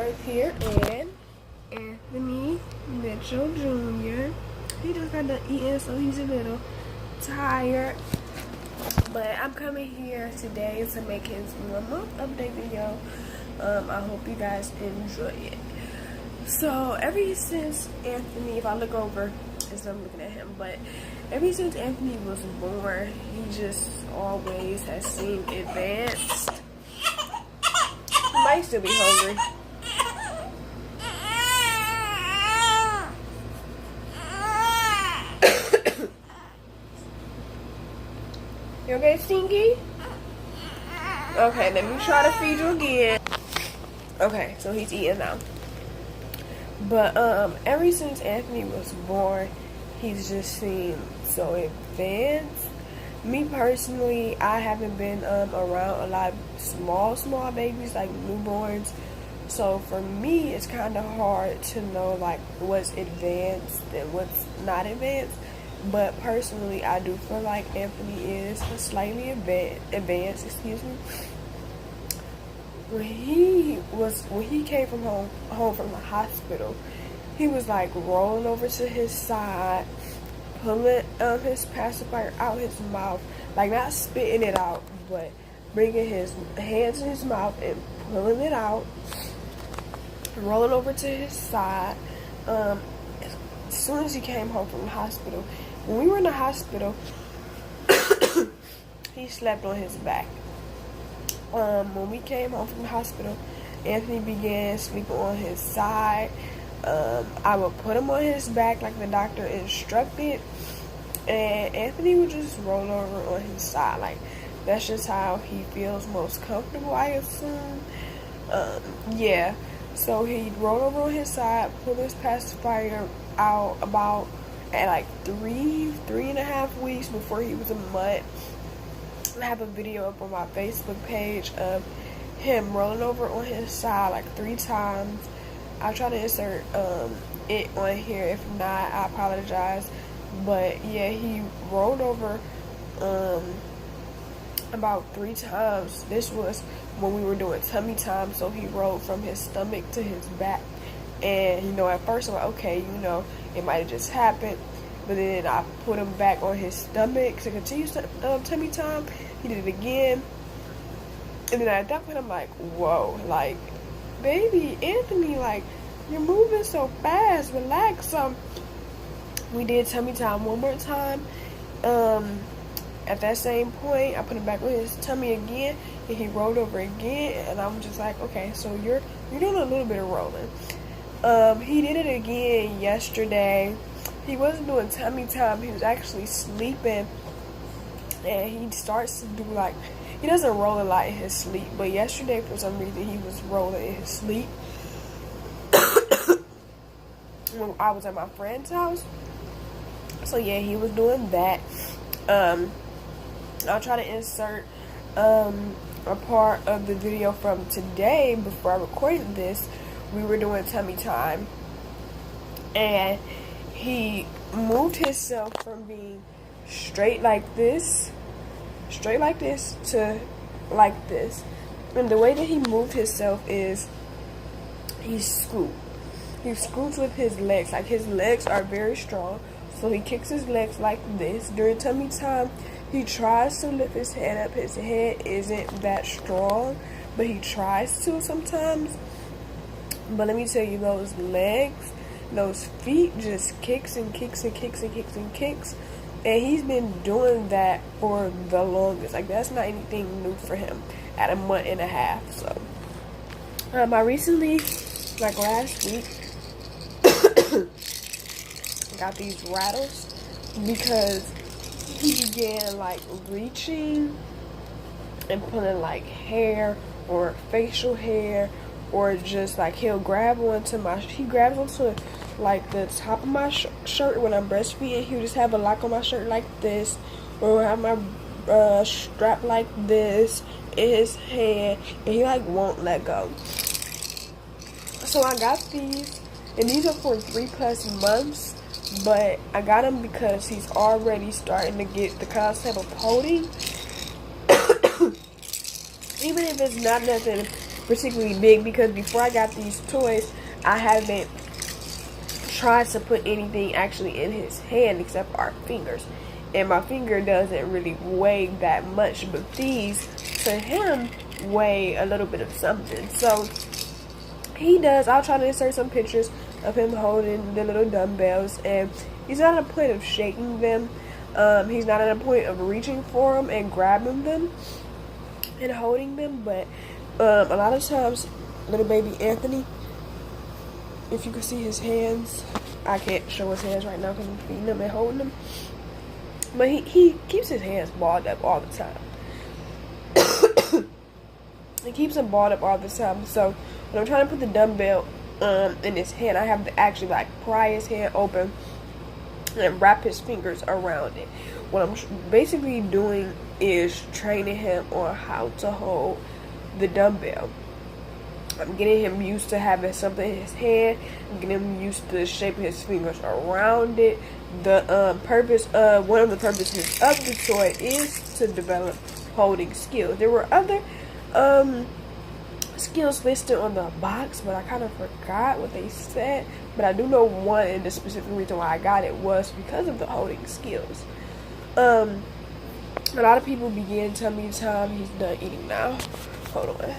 right here, and Anthony Mitchell Jr. He just got done eating, so he's a little tired. But I'm coming here today to make his 1 month update video. I hope you guys enjoy it. So ever since Anthony, if I look over, as I'm looking at him, but ever since Anthony was born, he just always has seemed advanced. He might still be hungry. You okay, Stinky? Okay, let me try to feed you again. Okay, so he's eating now. But ever since Anthony was born, he's just seemed so advanced. Me personally, I haven't been around a lot of small babies, like newborns. So for me, it's kind of hard to know like what's advanced and what's not advanced. But personally, I do feel like Anthony is slightly advanced. Excuse me. When he came from home from the hospital, he was like rolling over to his side, pulling his pacifier out his mouth, like not spitting it out, but bringing his hands in his mouth and pulling it out, rolling over to his side. As soon as he came home from the hospital, when we were in the hospital, he slept on his back. When we came home from the hospital, Anthony began sleeping on his side. I would put him on his back like the doctor instructed, and Anthony would just roll over on his side. Like, that's just how he feels most comfortable, I assume. Yeah. So he'd roll over on his side, pull his pacifier out about at like 3.5 weeks before he was a month. I have a video up on my Facebook page of him rolling over on his side like 3 times. I'll try to insert it on here. If not, I apologize. But yeah, he rolled over about 3 times. This was when we were doing tummy time, so he rolled from his stomach to his back. And, you know, at first I'm like, okay, you know, it might have just happened. But then I put him back on his stomach to continue tummy time. He did it again. And then at that point, I'm like, whoa, like, baby, Anthony, like, you're moving so fast. Relax. We did tummy time 1 more time. At that same point, I put him back on his tummy again, and he rolled over again. And I'm just like, okay, so you're doing a little bit of rolling. He did it again yesterday. He wasn't doing tummy time. He was actually sleeping. And he starts to do like, he doesn't roll a lot in his sleep. But yesterday, for some reason, he was rolling in his sleep. When I was at my friend's house. So yeah, he was doing that. I'll try to insert a part of the video from today before I recorded this. We were doing tummy time, and he moved himself from being straight like this to like this. And the way that he moved himself is he scoots with his legs. Like, his legs are very strong, so he kicks his legs like this. During tummy time, he tries to lift his head up. His head isn't that strong, but he tries to sometimes. But let me tell you, those legs, those feet just kicks and kicks and kicks and kicks and kicks. And he's been doing that for the longest. Like, that's not anything new for him at 1.5 months. So, I recently, like last week, got these rattles because he began like reaching and pulling like hair or facial hair, or just like he grabs onto like the top of my shirt when I'm breastfeeding. He'll just have a lock on my shirt like this, or have my strap like this in his hand, and he like won't let go. So I got these, and these are for 3+ months, but I got them because he's already starting to get the concept of holding. Even if it's not nothing particularly big, because before I got these toys, I haven't tried to put anything actually in his hand except our fingers. And my finger doesn't really weigh that much, but these, to him, weigh a little bit of something. So he does. I'll try to insert some pictures of him holding the little dumbbells, and he's not at a point of shaking them. He's not at a point of reaching for them and grabbing them and holding them, but a lot of times, little baby Anthony, if you can see his hands, I can't show his hands right now because I'm feeding him and holding them, but he keeps his hands balled up all the time. He keeps them balled up all the time. So when I'm trying to put the dumbbell in his hand, I have to actually like pry his hand open and wrap his fingers around it. What I'm basically doing is training him on how to hold the dumbbell. I'm getting him used to having something in his hand. I'm getting him used to shaping his fingers around it. The purpose of one of the purposes of the toy is to develop holding skills. There were other skills listed on the box, but I kind of forgot what they said. But I do know one, and the specific reason why I got it was because of the holding skills. A lot of people began telling me time. He's done eating now. Hold on.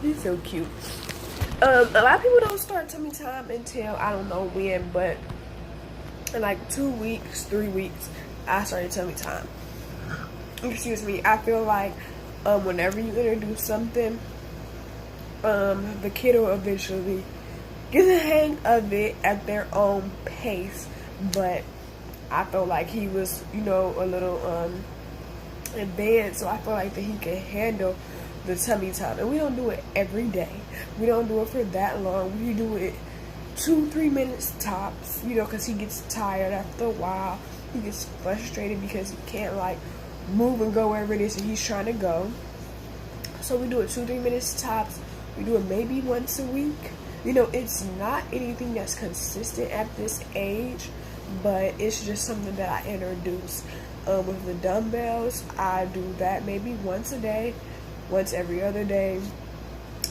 He's so cute. A lot of people don't start tummy time until I don't know when, but in like 2 weeks, 3 weeks, I started tummy time. Excuse me. I feel like whenever you introduce something, the kid will eventually get the hang of it at their own pace. But I felt like he was, you know, a little advanced, so I feel like that he can handle the tummy time. And we don't do it every day. We don't do it for that long. We do it 2-3 minutes tops, you know, because he gets tired after a while. He gets frustrated because he can't like move and go wherever it is that he's trying to go. So we do it 2-3 minutes tops. We do it maybe once a week. You know, it's not anything that's consistent at this age, but it's just something that I introduce. With the dumbbells, I do that maybe once a day, once every other day.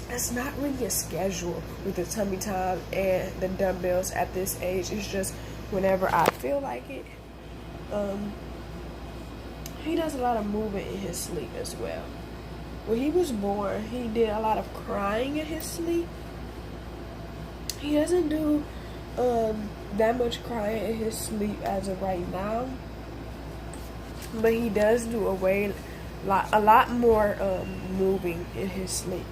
It's not really a schedule with the tummy time and the dumbbells at this age. It's just whenever I feel like it. He does a lot of movement in his sleep as well. When he was born, he did a lot of crying in his sleep. He doesn't do that much crying in his sleep as of right now, but he does do a lot more moving in his sleep.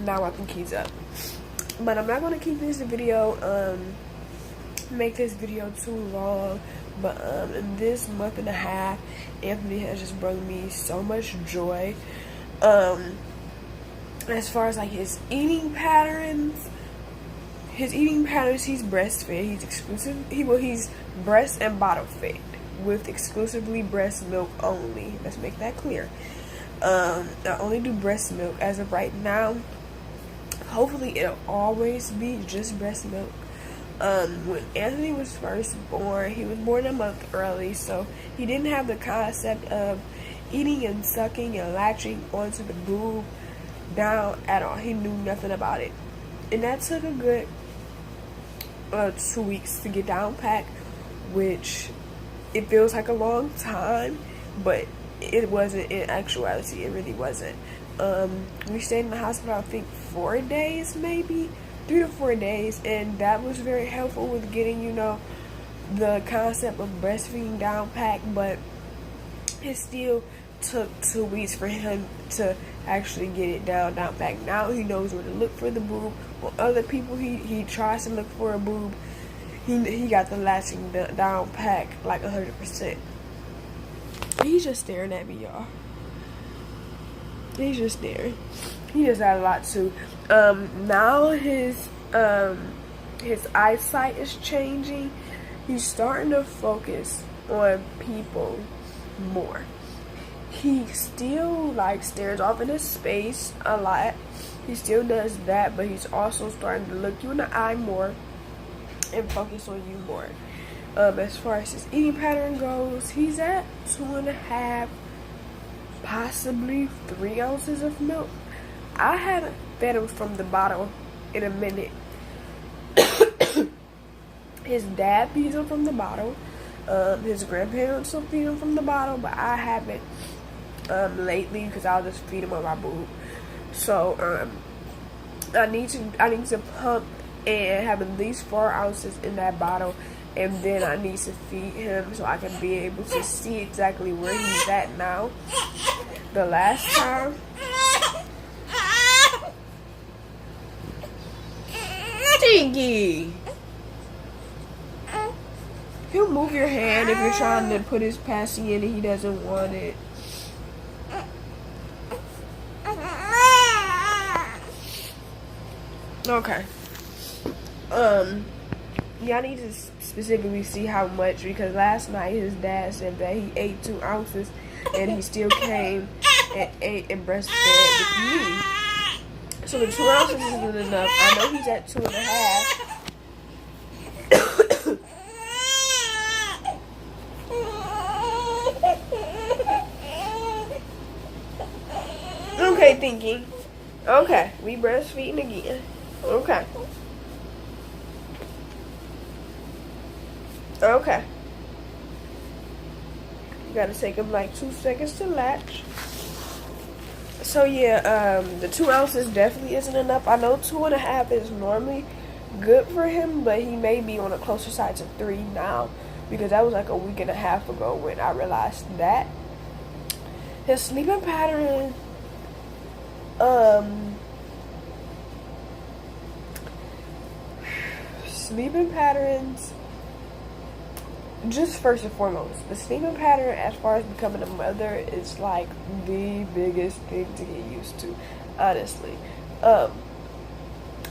Now I think he's up, but I'm not gonna keep this video make this video too long. But in this month and a half, Anthony has just brought me so much joy. As far as like his eating patterns, he's breastfed. He's breast and bottle fed with exclusively breast milk only. Let's make that clear. I only do breast milk as of right now. Hopefully it'll always be just breast milk. When Anthony was first born, he was born a month early, so he didn't have the concept of eating and sucking and latching onto the boob down at all. He knew nothing about it, and that took a good 2 weeks to get down pat, which it feels like a long time, but it wasn't. In actuality, it really wasn't. We stayed in the hospital, I think 4 days, maybe 3 to 4 days, and that was very helpful with getting, you know, the concept of breastfeeding down pat. But it still took 2 weeks for him to actually get it down pat. Now he knows where to look for the boob. When other people he tries to look for a boob, he got the latching down pat like 100%. He's just staring at me, y'all. He's just staring. He does that a lot too. Now his eyesight is changing. He's starting to focus on people more. He still like stares off into space a lot. He still does that, but he's also starting to look you in the eye more and focus on you more. As far as his eating pattern goes, he's at 2.5, possibly 3 ounces of milk. I haven't fed him from the bottle in a minute. His dad feeds him from the bottle. His grandparents will feed him from the bottle, but I haven't lately because I'll just feed him on my boob. So I need to pump and have at least 4 ounces in that bottle, and then I need to feed him so I can be able to see exactly where he's at now. The last time, Tinky, he'll move your hand if you're trying to put his passy in and he doesn't want it. Okay. Y'all need to specifically see how much, because last night his dad said that he ate 2 ounces and he still came and ate and breastfed with me. So the 2 ounces isn't enough. I know he's at 2.5. Okay, thinking. Okay, we breastfeeding again. Okay. Okay. You gotta take him like 2 seconds to latch. So yeah, the 2 ounces definitely isn't enough. I know 2.5 is normally good for him, but he may be on a closer side to 3 now, because that was like a week and a half ago when I realized that. His sleeping pattern, sleeping patterns, just first and foremost, the sleeping pattern as far as becoming a mother is like the biggest thing to get used to, honestly.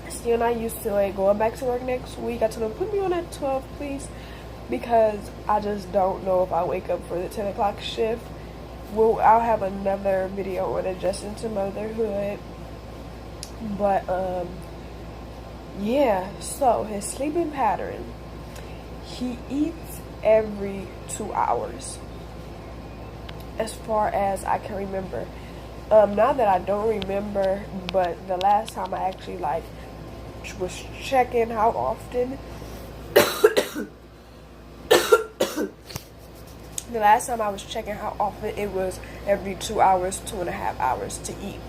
Still not used to it. Going back to work next week, I told him, put me on at 12, please, because I just don't know if I wake up for the 10 o'clock shift. Well, I'll have another video on adjusting to motherhood, but yeah. So his sleeping pattern, he eats every 2 hours, as far as I can remember. Not that I don't remember, but the last time I actually like was checking how often. The last time I was checking how often, it was every 2 hours, 2.5 hours to eat.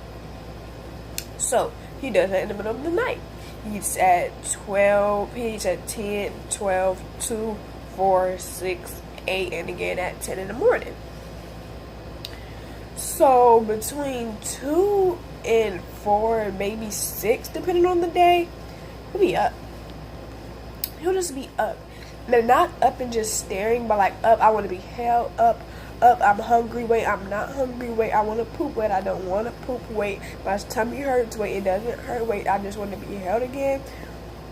So he does that in the middle of the night. He eats at 12, he eats at 10, 12, 2, 4, 6, 8, and again at 10 in the morning. So between 2 and 4, maybe 6, depending on the day, he'll be up. He'll just be up. Now, not up and just staring, but like up, I want to be held up, I'm hungry, wait, I'm not hungry, wait, I want to poop, wait, I don't want to poop, wait, my tummy hurts, wait, it doesn't hurt, wait, I just want to be held again,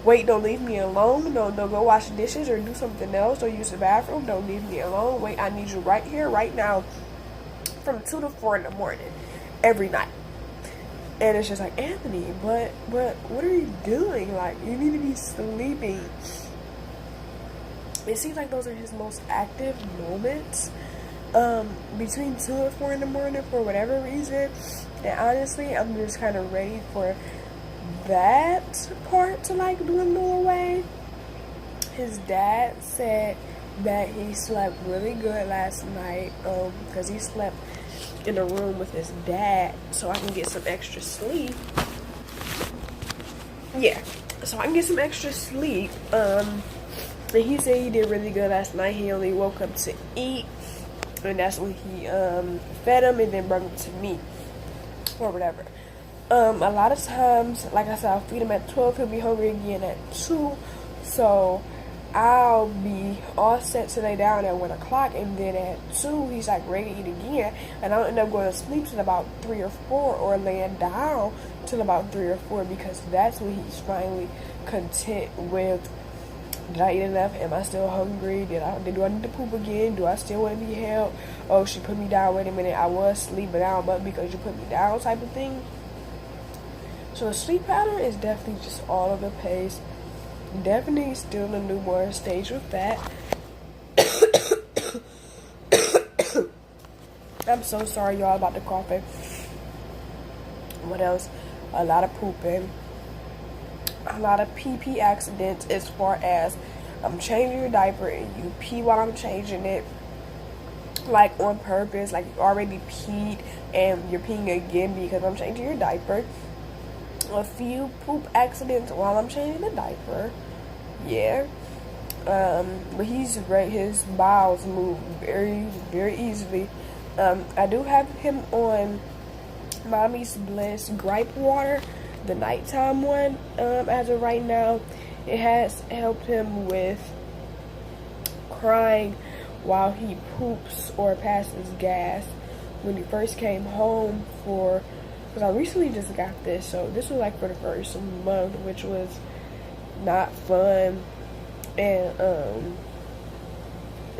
wait, don't leave me alone, don't go wash dishes or do something else or use the bathroom, don't leave me alone, wait, I need you right here, right now, from 2 to 4 in the morning, every night. And it's just like, Anthony, but what are you doing? Like, you need to be sleeping. It seems like those are his most active moments, between 2 and 4 in the morning for whatever reason. And honestly, I'm just kind of ready for that part to like dwindle away. His dad said that he slept really good last night, because he slept in a room with his dad, so I can get some extra sleep. Yeah, so I can get some extra sleep. And he said he did really good last night. He only woke up to eat, and that's when he fed him and then brought him to me or whatever. A lot of times, like I said, I'll feed him at 12. He'll be hungry again at 2. So I'll be all set to lay down at 1 o'clock, and then at 2 he's like ready to eat again, and I'll end up going to sleep till about 3 or 4, or laying down till about 3 or 4, because that's when he's finally content with Did I eat enough? Am I still hungry? Do I need to poop again? Do I still want to be held? Oh, she put me down. Wait a minute. I was asleep, but now I'm up because you put me down type of thing. So the sleep pattern is definitely just all over the place. Definitely still in the newborn stage with that. I'm so sorry, y'all, about the coughing. What else? A lot of pooping. A lot of pee accidents as far as I'm changing your diaper and you pee while I'm changing it. Like on purpose. Like you already peed and you're peeing again because I'm changing your diaper. A few poop accidents while I'm changing the diaper. Yeah. But his bowels move very, very easily. I do have him on Mommy's Bliss gripe water, the nighttime one. As of right now, it has helped him with crying while he poops or passes gas. When he first came home because I recently just got this, so this was like for the first month, which was not fun and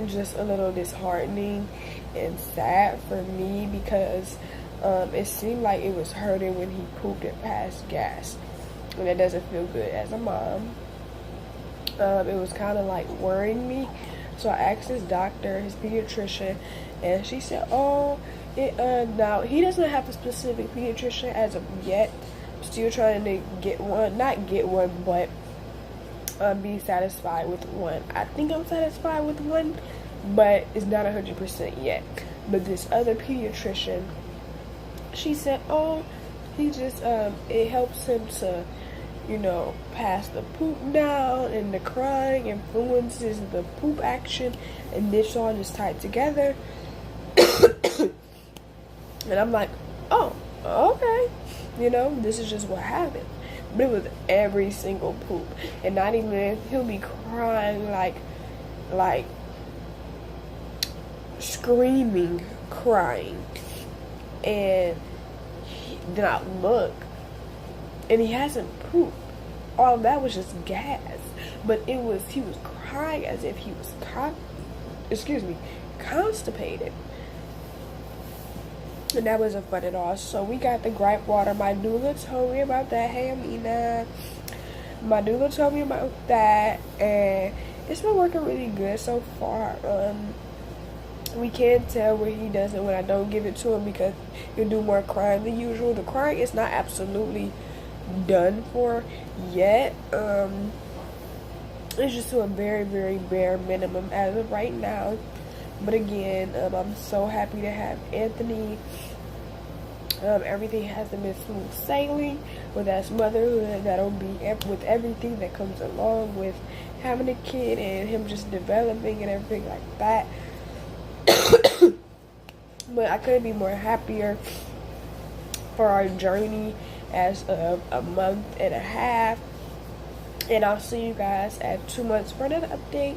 just a little disheartening and sad for me because it seemed like it was hurting when he pooped and passed gas, and that doesn't feel good as a mom. It was kind of like worrying me, so I asked his doctor, his pediatrician, and she said, oh, now he doesn't have a specific pediatrician as of yet. I'm still trying to get one, not get one, but be satisfied with one. I think I'm satisfied with one, but it's not 100% yet. But this other pediatrician, she said, oh, he just it helps him to, pass the poop down, and the crying influences the poop action, and this all is tied together. And I'm like, oh, okay, this is just what happened. But it was every single poop, and not even, he'll be crying like screaming, crying, and then I look, and he hasn't pooped. All that was just gas, but he was crying as if he was constipated. And that wasn't fun at all. So we got the gripe water. My doula told me about that. Hey, Amina. My doula told me about that, and it's been working really good so far. We can't tell when he does it when I don't give it to him because he'll do more crying than usual. The crying is not absolutely done for yet. It's just to a very, very bare minimum as of right now. But again, I'm so happy to have Anthony. Everything hasn't been smooth sailing with us motherhood. That'll be with everything that comes along with having a kid and him just developing and everything like that. But I couldn't be more happier for our journey as of a month and a half. And I'll see you guys at 2 months for another update.